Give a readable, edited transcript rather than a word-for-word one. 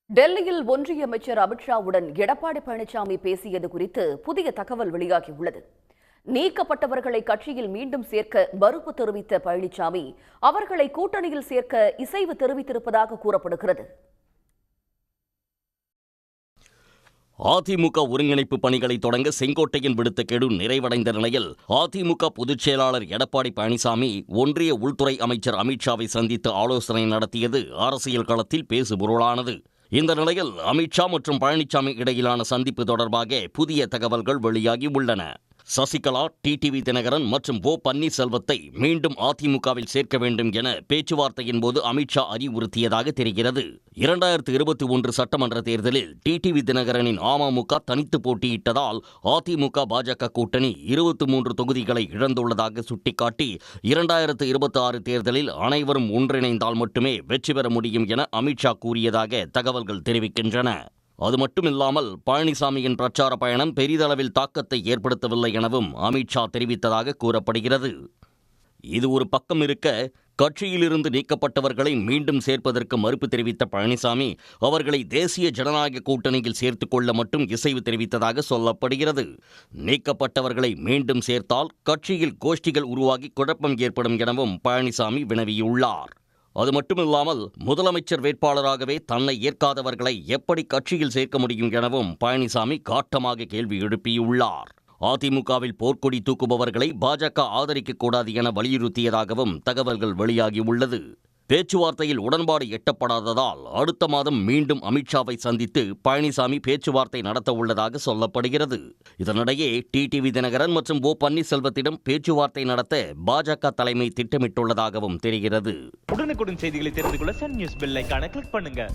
டெல்லியில் ஒன்றிய அமைச்சர் அமித்ஷாவுடன் எடப்பாடி பழனிசாமி பேசியது குறித்து புதிய தகவல் வெளியாகியுள்ளது. நீக்கப்பட்டவர்களை கட்சியில் மீண்டும் சேர்க்க மறுப்பு தெரிவித்த பழனிசாமி அவர்களை கூட்டணியில் சேர்க்க இசைவு தெரிவித்திருப்பதாக கூறப்படுகிறது. அதிமுக ஒருங்கிணைப்பு பணிகளை தொடங்க செங்கோட்டையன் விடுத்த கெடு நிறைவடைந்த நிலையில் அதிமுக பொதுச் செயலாளர் எடப்பாடி பழனிசாமி ஒன்றிய உள்துறை அமைச்சர் அமித்ஷாவை சந்தித்து ஆலோசனை நடத்தியது அரசியல் களத்தில் பேசுபொருளானது. இந்த நிலையில் அமித்ஷா மற்றும் பழனிசாமி இடையிலான சந்திப்பு தொடர்பாக புதிய தகவல்கள் வெளியாகி உள்ளன. சசிகலா, டிடிவி தினகரன் மற்றும் ஓ பன்னீர்செல்வத்தை மீண்டும் அதிமுகவில் சேர்க்க வேண்டும் என பேச்சுவார்த்தையின் போது அமித்ஷா அறிவுறுத்தியதாக தெரிகிறது. 2021 சட்டமன்ற தேர்தலில் டிடிவி தினகரனின் அமமுக தனித்து போட்டியிட்டதால் அதிமுக பாஜக கூட்டணி 23 தொகுதிகளை இழந்துள்ளதாக சுட்டிக்காட்டி 2026 தேர்தலில் அனைவரும் ஒன்றிணைந்தால் மட்டுமே வெற்றி பெற முடியும் என அமித்ஷா கூறியதாக தகவல்கள் தெரிவிக்கின்றன. அது மட்டுமில்லாமல் பழனிசாமியின் பிரச்சார பயணம் பெரிதளவில் தாக்கத்தை ஏற்படுத்தவில்லை எனவும் அமித்ஷா தெரிவித்ததாக கூறப்படுகிறது. இது ஒரு பக்கம் இருக்க, கட்சியிலிருந்து நீக்கப்பட்டவர்களை மீண்டும் சேர்ப்பதற்கு மறுப்பு தெரிவித்த பழனிசாமி அவர்களை தேசிய ஜனநாயக கூட்டணியில் சேர்த்துக் கொள்ள மட்டும் இசைவு தெரிவித்ததாக சொல்லப்படுகிறது. நீக்கப்பட்டவர்களை மீண்டும் சேர்த்தால் கட்சியில் கோஷ்டிகள் உருவாகி குழப்பம் ஏற்படும் எனவும் பழனிசாமி வினவியுள்ளார். அது மட்டுமில்லாமல் முதலமைச்சர் வேட்பாளராகவே தன்னை ஏற்காதவர்களை எப்படி கட்சியில் சேர்க்க முடியும் எனவும் பழனிசாமி காட்டமாக கேள்வி எழுப்பியுள்ளார். அதிமுகவில் போர்க்கொடி தூக்குபவர்களை பாஜக ஆதரிக்கக்கூடாது என வலியுறுத்தியதாகவும் தகவல்கள் வெளியாகியுள்ளது. பேச்சுவார்த்தையில் உடன்பாடு எட்டப்படாததால் அடுத்த மாதம் மீண்டும் அமித்ஷாவை சந்தித்து பழனிசாமி பேச்சுவார்த்தை நடத்த உள்ளதாக சொல்லப்படுகிறது. இதனிடையே டிடிவி தினகரன் மற்றும் ஓ பன்னீர்செல்வத்திடம் பேச்சுவார்த்தை நடத்த பாஜக தலைமை திட்டமிட்டுள்ளதாகவும் தெரிகிறது. உடனுக்குடன் செய்திகளை தெரிந்து கொள்ள சன் நியூஸ் பெல் ஐகானை கிளிக் பண்ணுங்க.